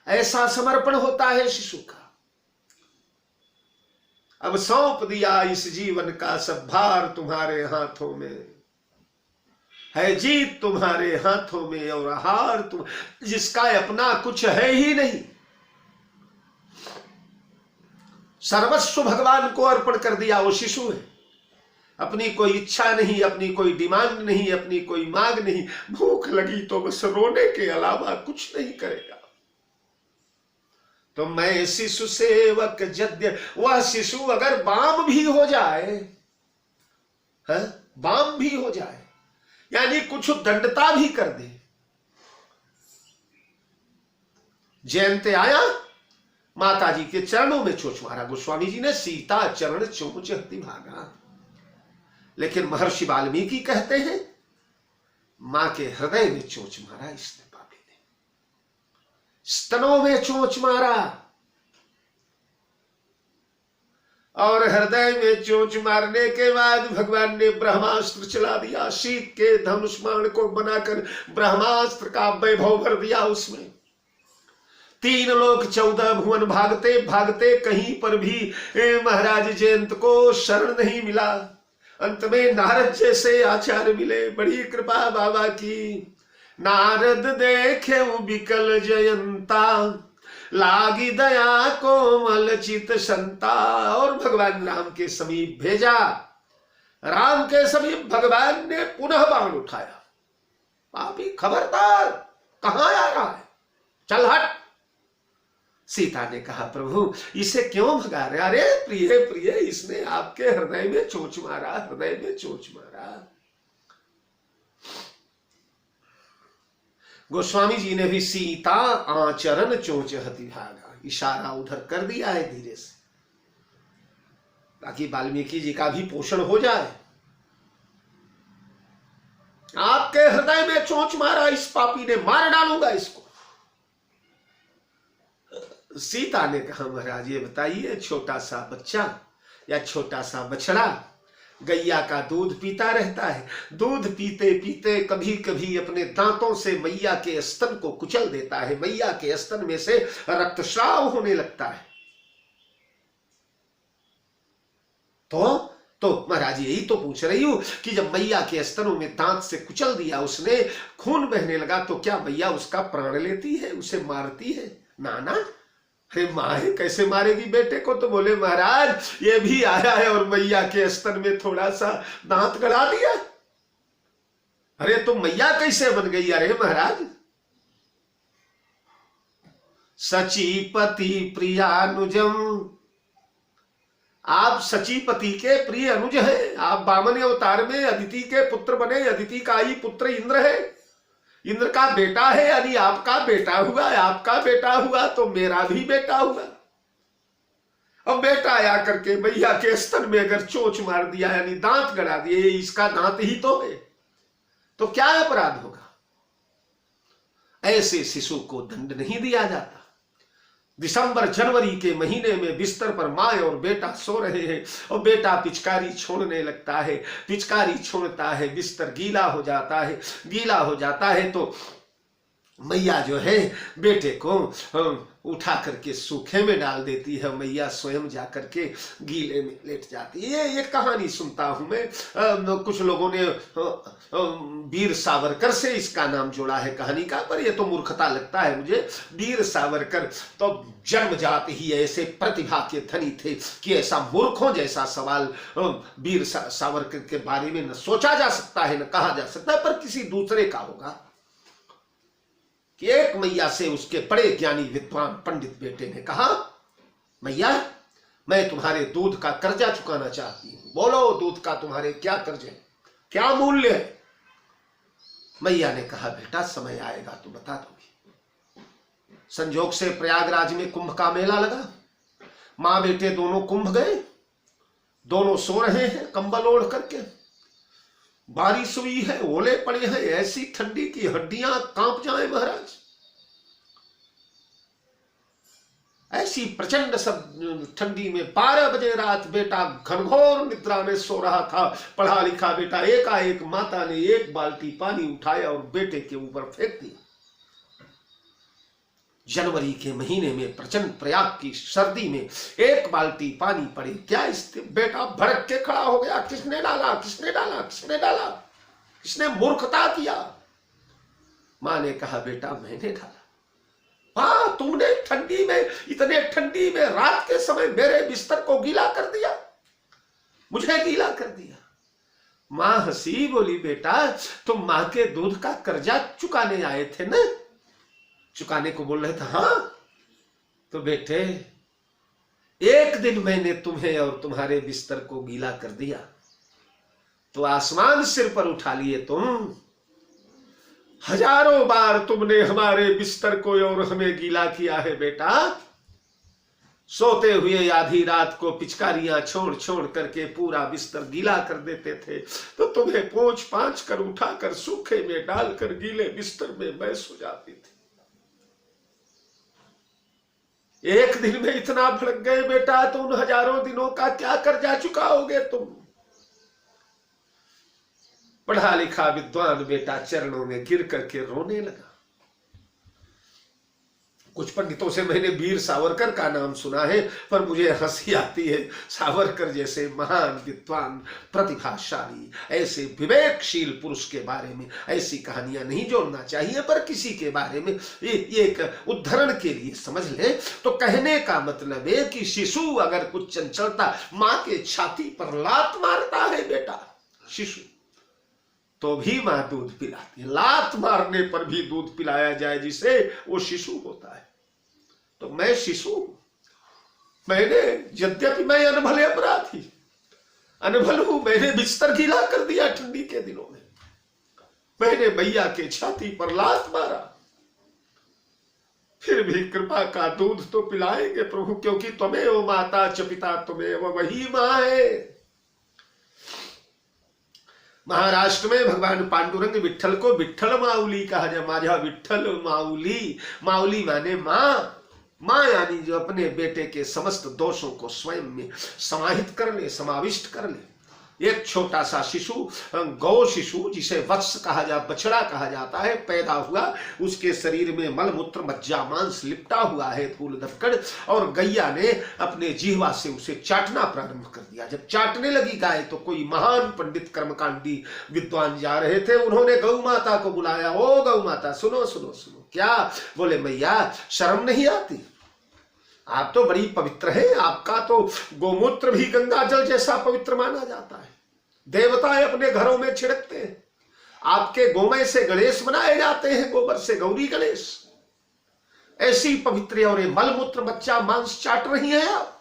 ऐसा समर्पण होता है शिशु का। अब सौंप दिया इस जीवन का सब भार तुम्हारे हाथों में, है जीत तुम्हारे हाथों में और हार तुम, जिसका अपना कुछ है ही नहीं, सर्वस्व भगवान को अर्पण कर दिया, वो शिशु है। अपनी कोई इच्छा नहीं, अपनी कोई डिमांड नहीं, अपनी कोई मांग नहीं, भूख लगी तो बस रोने के अलावा कुछ नहीं करेगा। तो मैं शिशु सेवक जद्य, वह शिशु अगर बाम भी हो जाए, है बाम भी हो जाए, यानी कुछ दंडता भी कर दे। जयंते आया, माता जी के चरणों में चोच मारा। गोस्वामी जी ने सीता चरण चोच हति भागा, लेकिन महर्षि वाल्मीकि कहते हैं मां के हृदय में चोच मारा इसने, पापी ने स्तनों में चोच मारा और हृदय में चोच मारने के बाद भगवान ने ब्रह्मास्त्र चला दिया। शीत के धनुष बाण को बनाकर ब्रह्मास्त्र का वैभव भर दिया उसमें। 3 लोक 14 भुवन भागते भागते कहीं पर भी महाराज जयंत को शरण नहीं मिला। अंत में नारद जैसे आचार्य मिले, बड़ी कृपा बाबा की। नारद देखे विकल जयंता, लागी दया कोमल चित संता, और भगवान राम के समीप भेजा। राम के समीप भगवान ने पुनः बाण उठाया। पापी खबरदार, कहां आ रहा है, चल हट। सीता ने कहा प्रभु इसे क्यों भगा रहे? अरे प्रिय प्रिय, इसने आपके हृदय में चोच मारा, हृदय में चोच मारा। गोस्वामी जी ने भी सीता आचरण चोच हति भागा, इशारा उधर कर दिया है धीरे से, ताकि वाल्मीकि जी का भी पोषण हो जाए। आपके हृदय में चोच मारा इस पापी ने, मार डालूंगा इसको। सीता ने कहा महाराज ये बताइए, छोटा सा बच्चा या छोटा सा बछड़ा गैया का दूध पीता रहता है, दूध पीते पीते कभी कभी अपने दांतों से मैया के स्तन को कुचल देता है, मैया के स्तन में से रक्तस्राव होने लगता है। तो महाराज यही तो पूछ रही हूं कि जब मैया के स्तनों में दांत से कुचल दिया उसने, खून बहने लगा, तो क्या मैया उसका प्राण लेती है, उसे मारती है? ना, अरे माँ कैसे मारेगी बेटे को? तो बोले महाराज ये भी आया है और मैया के स्तन में थोड़ा सा दांत गड़ा दिया। अरे तो मैया कैसे बन गई? अरे महाराज सचीपति प्रियानुजम, आप सचीपति के प्रिय अनुज हैं। आप वामन अवतार में अदिति के पुत्र बने, अदिति का ही पुत्र इंद्र है, इंद्र का बेटा है, यानी आपका बेटा हुआ, आपका बेटा हुआ तो मेरा भी बेटा हुआ। अब बेटा आया करके मैया के स्तन में अगर चोच मार दिया, यानी दांत गड़ा दिए, इसका दांत ही तो है, तो क्या अपराध होगा? ऐसे शिशु को दंड नहीं दिया जाता। दिसंबर जनवरी के महीने में बिस्तर पर माँ और बेटा सो रहे हैं और बेटा पिचकारी छोड़ने लगता है, पिचकारी छोड़ता है, बिस्तर गीला हो जाता है, गीला हो जाता है तो मैया जो है बेटे को उठा करके सूखे में डाल देती है, मैया स्वयं जा करके गीले में लेट जाती है। ये कहानी सुनता हूं मैं। कुछ लोगों ने वीर सावरकर से इसका नाम जोड़ा है कहानी का, पर ये तो मूर्खता लगता है मुझे। वीर सावरकर तो जन्मजात ही ऐसे प्रतिभा के धनी थे कि ऐसा मूर्खों जैसा सवाल वीर सावरकर के बारे में न सोचा जा सकता है न कहा जा सकता है, पर किसी दूसरे का होगा कि एक मैया से उसके बड़े ज्ञानी विद्वान पंडित बेटे ने कहा, मैया मैं तुम्हारे दूध का कर्जा चुकाना चाहती हूं, बोलो दूध का तुम्हारे क्या कर्ज है, क्या मूल्य है। मैया ने कहा, बेटा समय आएगा तो बता दूंगी। संजोग से प्रयागराज में कुंभ का मेला लगा, मां बेटे दोनों कुंभ गए, दोनों सो रहे हैं कंबल ओढ़ करके, बारिश हुई है, ओले पड़े हैं, ऐसी ठंडी की हड्डियां कांप जाए महाराज। ऐसी प्रचंड सब ठंडी में 12 बजे रात बेटा घनघोर निद्रा में सो रहा था, पढ़ा लिखा बेटा। एकाएक माता ने एक बाल्टी पानी उठाया और बेटे के ऊपर फेंक दिया। जनवरी के महीने में प्रचंड प्रयाग की सर्दी में एक बाल्टी पानी पड़ी, क्या इससे बेटा भड़क के खड़ा हो गया, किसने डाला, किसने डाला, किसने डाला, किसने मूर्खता किया। मां ने कहा, बेटा मैंने डाला। हाँ, तुमने ठंडी में, इतने ठंडी में रात के समय मेरे बिस्तर को गीला कर दिया, मुझे गीला कर दिया। मां हंसी, बोली, बेटा तुम मां के दूध का कर्जा चुकाने आए थे ना, चुकाने को बोल रहे थे। हाँ, तो बेटे एक दिन मैंने तुम्हें और तुम्हारे बिस्तर को गीला कर दिया तो आसमान सिर पर उठा लिए तुम। हजारों बार तुमने हमारे बिस्तर को और हमें गीला किया है बेटा। सोते हुए आधी रात को पिचकारियां छोड़ छोड़ करके पूरा बिस्तर गीला कर देते थे, तो तुम्हें पोंछ पांछ कर उठाकर सूखे में डालकर गीले बिस्तर में मैं सो जाती थी। एक दिन में इतना भड़क गए बेटा, तो उन हजारों दिनों का क्या कर्जा चुकाओगे तुम। पढ़ा लिखा विद्वान बेटा चरणों में गिर करके रोने लगा। कुछ पंडितों से मैंने वीर सावरकर का नाम सुना है, पर मुझे हंसी आती है। सावरकर जैसे महान विद्वान प्रतिभाशाली ऐसे विवेकशील पुरुष के बारे में ऐसी कहानियां नहीं जोड़ना चाहिए, पर किसी के बारे में ये एक उदाहरण के लिए समझ ले। तो कहने का मतलब है कि शिशु अगर कुछ चंचलता, मां के छाती पर लात मारता है बेटा शिशु, तो भी मां दूध पिलाती है। लात मारने पर भी दूध पिलाया जाए जिसे, वो शिशु होता है। तो मैं शिशु, मैंने, यद्यपि मैं अनभले अपराधी, अनभल हूं, मैंने बिस्तर गीला कर दिया ठंडी के दिनों में, मैंने मैया के छाती पर लात मारा, फिर भी कृपा का दूध तो पिलाएंगे प्रभु, क्योंकि त्वमेव माता च पिता त्वमेव वही मां है। महाराष्ट्र में भगवान पांडुरंग विठ्ठल को विठ्ठल माउली कहा जाए। माझा विठ्ठल माउली, माउली माने मां, मां यानी जो अपने बेटे के समस्त दोषों को स्वयं में समाहित कर ले, समाविष्ट कर ले। एक छोटा सा शिशु, गौ शिशु जिसे वत्स कहा जा, बछड़ा कहा जाता है, पैदा हुआ, उसके शरीर में मलमूत्र मज्जा मांस लिपटा हुआ है, धूल धक्कड़, और गैया ने अपने जीवा से उसे चाटना प्रारंभ कर दिया। जब चाटने लगी गाय, तो कोई महान पंडित कर्मकांडी विद्वान जा रहे थे, उन्होंने गौ माता को बुलाया। ओ गौ माता, सुनो सुनो सुनो। क्या? बोले मैया शर्म नहीं आती, आप तो बड़ी पवित्र हैं, आपका तो गोमूत्र भी गंगा जल जैसा पवित्र माना जाता है, देवताएं अपने घरों में छिड़कते हैं, आपके गोमय से गणेश बनाए जाते हैं, गोबर से गौरी गणेश। ऐसी पवित्र और मलमूत्र बच्चा मांस चाट रही है आप।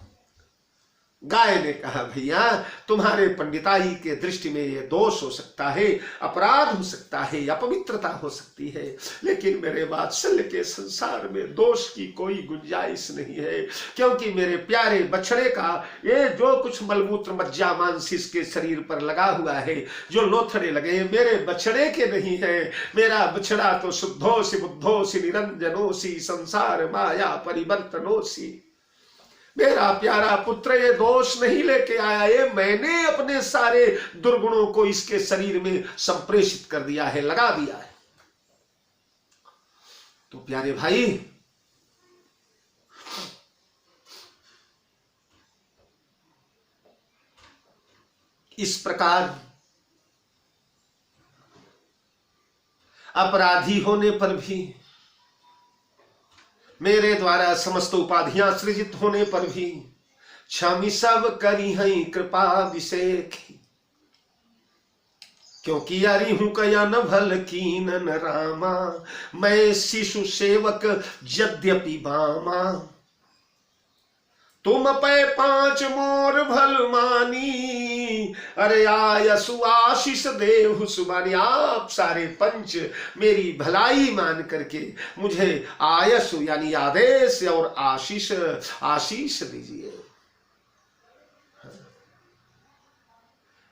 गाय ने कहा, भैया तुम्हारे पंडिताई के दृष्टि में ये दोष हो सकता है, अपराध हो सकता है, अपवित्रता हो सकती है, लेकिन मेरे वात्सल्य के संसार में दोष की कोई गुंजाइश नहीं है, क्योंकि मेरे प्यारे बछड़े का ये जो कुछ मलमूत्र मज्जा मांस इसके शरीर पर लगा हुआ है, जो लोथड़े लगे, मेरे बछड़े के नहीं है। मेरा बछड़ा तो शुद्धोसी बुद्धोसी निरंजनोसी संसार माया परिवर्तनोसी। मेरा प्यारा पुत्र ये दोष नहीं लेके आया, ये मैंने अपने सारे दुर्गुणों को इसके शरीर में संप्रेषित कर दिया है, लगा दिया है। तो प्यारे भाई, इस प्रकार अपराधी होने पर भी, मेरे द्वारा समस्त उपाधियां सृजित होने पर भी, क्षमी सब करी हैं कृपा अभिषेक, क्योंकि यारी हूं कया न भल कीन रामा, मैं शिशु सेवक यद्यपि बामा, तुम पे 5 मोर भल मानी, अरे आयसु आशीष देहु सुबानी। आप सारे पंच मेरी भलाई मान करके मुझे आयसु यानी आदेश और आशीष दीजिए।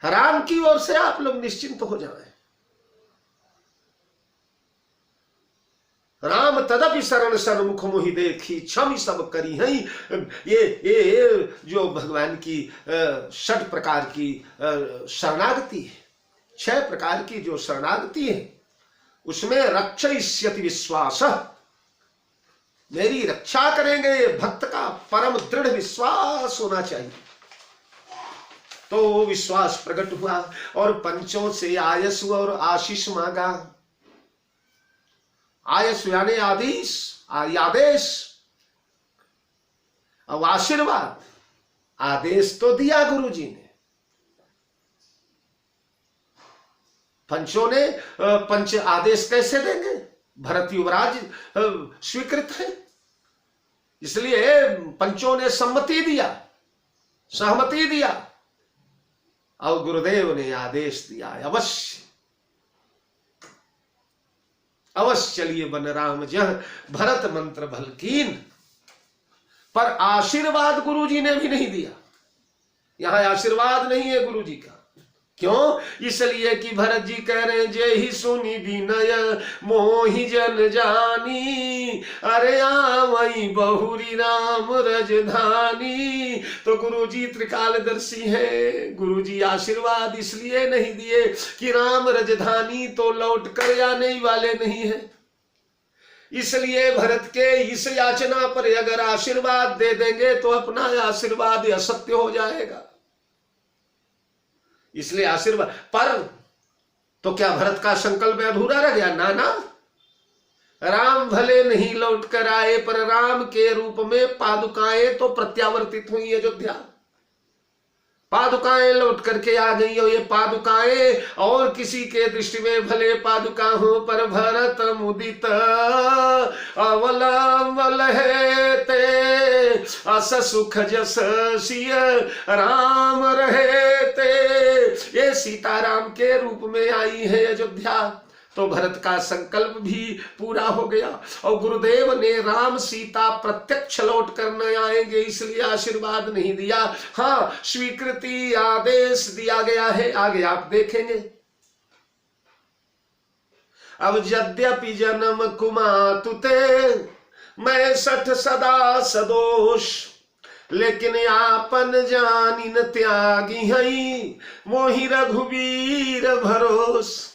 राम की ओर से आप लोग निश्चिंत हो जाएं। राम तदपि शरण सन्मुख मोहि देखी, क्षमि सब करी हैं। ये जो भगवान की 6 प्रकार की शरणागति है, 6 प्रकार की जो शरणागति है, उसमें रक्षयिष्यति विश्वास, मेरी रक्षा करेंगे, भक्त का परम दृढ़ विश्वास होना चाहिए। तो वो विश्वास प्रकट हुआ और पंचों से आयस और आशीष मांगा। आयस यानी आदेश और आशीर्वाद। आदेश तो दिया गुरु जी ने, पंचों ने पंच आदेश कैसे देंगे? भरत युवराज स्वीकृत है, इसलिए पंचों ने सहमति दिया और गुरुदेव ने आदेश दिया, अवश्य चलिए बन राम जह भरत मंत्र भलकीन। पर आशीर्वाद गुरुजी ने भी नहीं दिया। यहां आशीर्वाद नहीं है गुरुजी का। क्यों? इसलिए कि भरत जी कह रहे हैं, जय ही सुनी विनय मोहि जन जानी, अरे आवई बहुरी राम रजधानी। तो गुरुजी त्रिकालदर्शी है। गुरुजी आशीर्वाद इसलिए नहीं दिए कि राम रजधानी तो लौट कर आने वाले नहीं है। इसलिए भरत के इस याचना पर अगर आशीर्वाद दे देंगे तो अपना आशीर्वाद असत्य हो जाएगा। इसलिए आशीर्वाद पर तो क्या भरत का संकल्प अधूरा रह गया? ना, राम भले नहीं लौट कर आए, पर राम के रूप में पादुकाएं तो प्रत्यावर्तित हुई अयोध्या। पादुकाएं लौट करके आ गई। और ये पादुकाएं और किसी के दृष्टि में भले पादुका हो, पर भरत मुदित अवलंबल है ते, अस सुख जस सिय राम रहे ते। ये सीताराम के रूप में आई है अयोध्या। तो भरत का संकल्प भी पूरा हो गया और गुरुदेव ने राम सीता प्रत्यक्ष लौट कर न आएंगे इसलिए आशीर्वाद नहीं दिया। हाँ, स्वीकृति आदेश दिया गया है, आगे आप देखेंगे। अब यद्यपि जन्म कुमातुते मैं 60 सदा सदोष, लेकिन आपन जानी न त्यागी हई मोहि रघुवीर भरोस।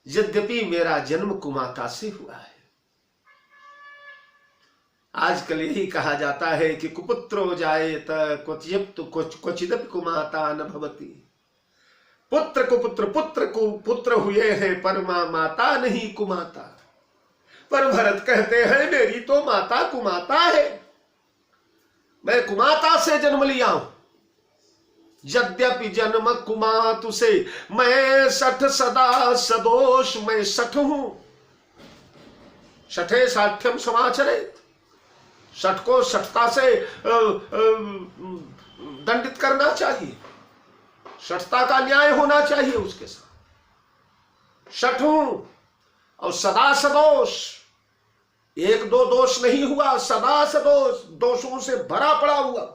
यद्यपि मेरा जन्म कुमाता से हुआ है। आजकल यही कहा जाता है कि कुपुत्रो जायेत क्वचिदपि कुमाता न भवति। पुत्र को पुत्र हुए हैं पर माता नहीं कुमाता। पर भरत कहते हैं मेरी तो माता कुमाता है, मैं कुमाता से जन्म लिया हूं। यद्यपि जन्म कुमातु से मैं 60 सदा सदोष, मैं 60 हूं। 60 साठ्यम समाचरेत। 60 को 60ता से दंडित करना चाहिए, 60ता का न्याय होना चाहिए उसके साथ। 60 हूं और सदा सदोष, 1-2 दोष नहीं हुआ, सदा सदोष, दोषों से भरा पड़ा हुआ।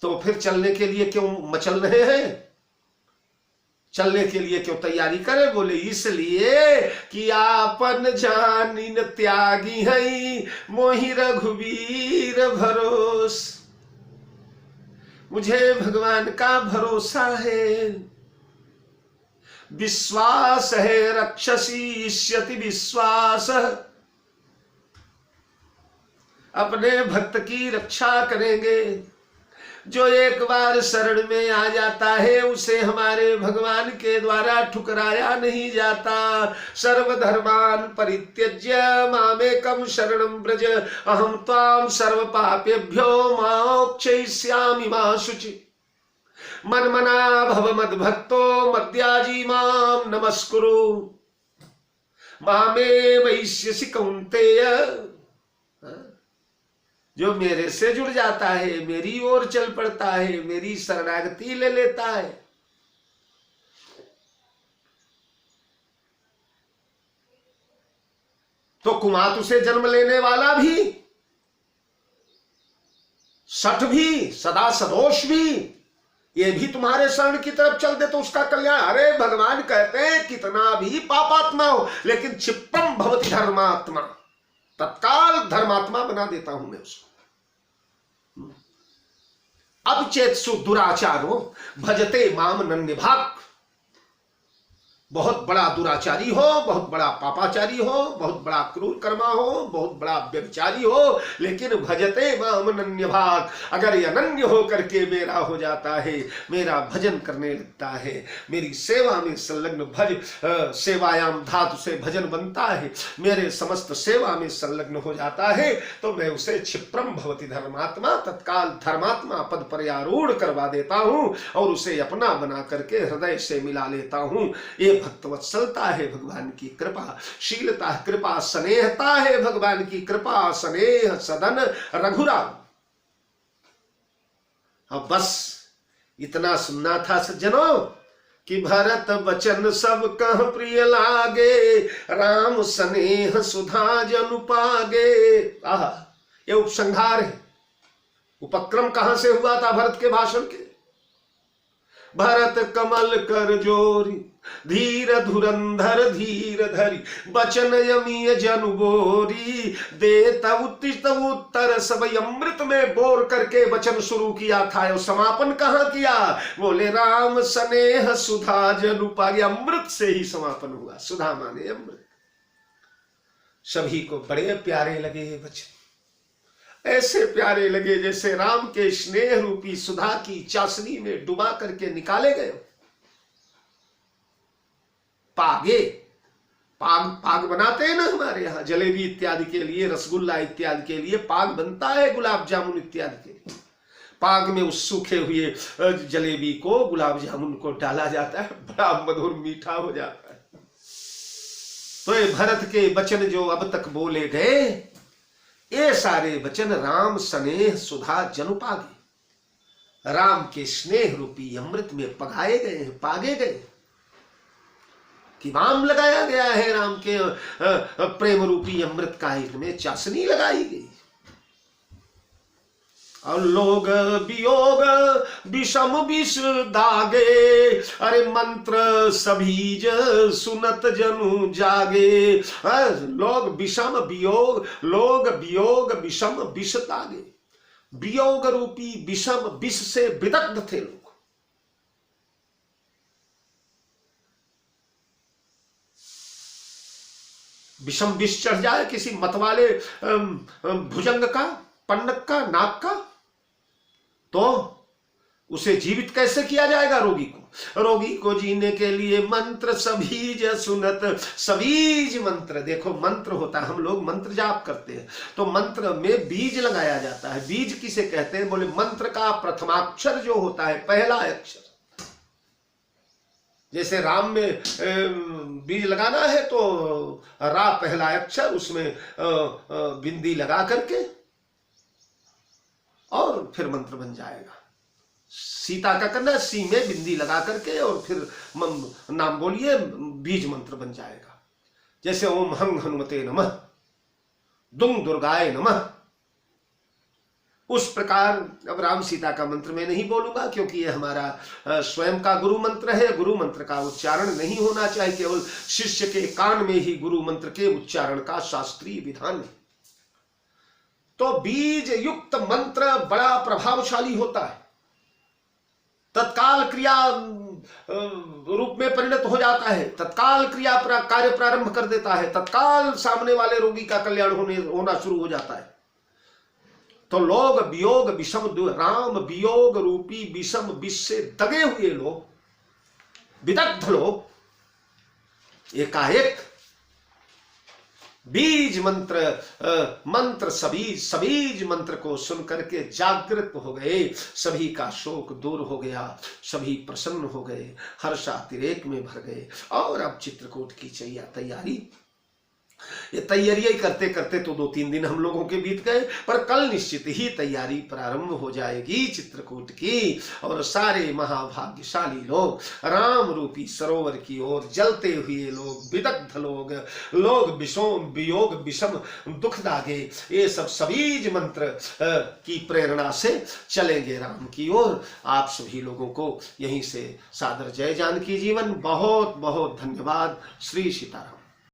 तो फिर चलने के लिए क्यों मचल रहे हैं? चलने के लिए क्यों तैयारी करें? बोले इसलिए कि आपन जानी न त्यागी है मोहि रघुवीर भरोस। मुझे भगवान का भरोसा है, विश्वास है रक्षसीष्यति विश्वास, अपने भक्त की रक्षा करेंगे। जो एक बार शरण में आ जाता है उसे हमारे भगवान के द्वारा ठुकराया नहीं जाता। सर्वधर्मान परित्यज्य मामेकं शरणं व्रज अहं त्वां सर्व पापेभ्यो मोक्षयिष्यामि मा शुचि। मन्मना भव मद्भक्तो मद्याजी मां नमस्कुरु मामे वैश्यसि कौन्तेय। जो मेरे से जुड़ जाता है, मेरी ओर चल पड़ता है, मेरी शरणागति ले लेता है, तो कुमातु से जन्म लेने वाला भी, सठ भी, सदा सदोष भी, ये भी तुम्हारे शरण की तरफ चल दे तो उसका कल्याण। अरे भगवान कहते हैं कितना भी पापात्मा हो लेकिन क्षिप्रम भवति धर्मात्मा, तत्काल धर्मात्मा बना देता हूं मैं उसको। अब चेतसु दुराचारो भजते माम नन्यभाग। बहुत बड़ा दुराचारी हो, बहुत बड़ा पापाचारी हो, बहुत बड़ा क्रूर कर्मा हो, बहुत बड़ा व्यभिचारी हो, लेकिन भजते माम नन्यभाग, अगर ये अनन्य हो करके मेरा हो जाता है, मेरा भजन करने लगता है, मेरी सेवा में संलग्न, भज सेवायाम धातु से भजन बनता है, मेरे समस्त सेवा में संलग्न हो जाता है, तो मैं उसे क्षिप्रम भवति धर्मात्मा, तत्काल धर्मात्मा पद पर आरूढ़ करवा देता हूं और उसे अपना बना करके हृदय से मिला लेता हूं। ये भक्तवत्सलता है भगवान की कृपा, शीलता कृपा, स्नेहता है भगवान की कृपा, स्नेह सदन रघुराम। अब बस इतना सुनना था सज्जनों कि भरत वचन सब कह प्रिय लागे, राम स्नेह सुधा जनु पागे। आह, ये उपसंहार है। उपक्रम कहां से हुआ था भरत के भाषण के? भरत कमल कर जोरी, धीर धुरंधर धीर धरी, बचन यमीय जनु बोरी, देता उत्तिष्ठ उत्तर सब अमृत में बोर करके वचन शुरू किया था। और समापन कहां किया? बोले राम स्नेह सुधा जनु पागे। अमृत से ही समापन हुआ। सुधा माने अमृत। सभी को बड़े प्यारे लगे ये वचन, ऐसे प्यारे लगे जैसे राम के स्नेह रूपी सुधा की चाशनी में डुबा करके निकाले गए। पागे, पाग बनाते हैं ना हमारे यहाँ जलेबी इत्यादि के लिए, रसगुल्ला इत्यादि के लिए पाग बनता है, गुलाब जामुन इत्यादि के लिए। पाग में उस सूखे हुए जलेबी को, गुलाब जामुन को डाला जाता है, बड़ा मधुर मीठा हो जाता है। तो ये भरत के वचन जो अब तक बोले गए, ये सारे वचन राम स्नेह सुधा जनु पागे, राम के स्नेह रूपी अमृत में पगाए गए हैं, पागे गए। किवाम लगाया गया है राम के प्रेम रूपी अमृत का, इनमें चाशनी लगाई गई। और लोग वियोग विषम विष दागे, अरे मंत्र सभीज सुनत जनु जागे। लोग विषम वियोग, लोग वियोग विषम विष दागे। वियोग रूपी विषम विष से विदग्ध थे लोग। विषम विष चढ़ जाए किसी मतवाले भुजंग का, पन्नक का, नाक का, तो उसे जीवित कैसे किया जाएगा? रोगी को, रोगी को जीने के लिए मंत्र सभीज सुनत। सबीज मंत्र, देखो मंत्र होता है, हम लोग मंत्र जाप करते हैं तो मंत्र में बीज लगाया जाता है। बीज किसे कहते हैं? बोले मंत्र का प्रथमाक्षर जो होता है, पहला अक्षर। जैसे राम में बीज लगाना है तो रा पहला अक्षर, उसमें बिंदी लगा करके और फिर मंत्र बन जाएगा। सीता का करना है, सी में बिंदी लगा करके और फिर नाम बोलिए, बीज मंत्र बन जाएगा। जैसे ओम हंग हनुमते नमः, दुंग दुर्गाय नमः, उस प्रकार। अब राम सीता का मंत्र मैं नहीं बोलूंगा क्योंकि यह हमारा स्वयं का गुरु मंत्र है। गुरु मंत्र का उच्चारण नहीं होना चाहिए, केवल शिष्य के कान में ही गुरु मंत्र के उच्चारण का शास्त्रीय विधान है। तो बीज युक्त मंत्र बड़ा प्रभावशाली होता है, तत्काल क्रिया रूप में परिणत हो जाता है, तत्काल कार्य प्रारंभ कर देता है, तत्काल सामने वाले रोगी का कल्याण होना शुरू हो जाता है। तो लोग वियोग विषम, राम वियोग रूपी विषम विष से दगे हुए लोग, विदग्ध लोग एकाएक बीज मंत्र सबीज मंत्र को सुन करके जागृत हो गए। सभी का शोक दूर हो गया, सभी प्रसन्न हो गए, हर्षातिरेक में भर गए। और अब चित्रकूट की तैयारी, ये तैयारी करते करते तो 2-3 दिन हम लोगों के बीत गए, पर कल निश्चित ही तैयारी प्रारंभ हो जाएगी चित्रकूट की। और सारे महाभाग्यशाली लोग राम रूपी सरोवर की ओर जलते हुए लोग, विदग्ध लोग वियोग विषम दुख दागे, ये सब सबीज मंत्र की प्रेरणा से चलेंगे राम की ओर। आप सभी लोगों को यहीं से सादर जय जानकी जीवन। बहुत बहुत धन्यवाद। श्री सीताराम।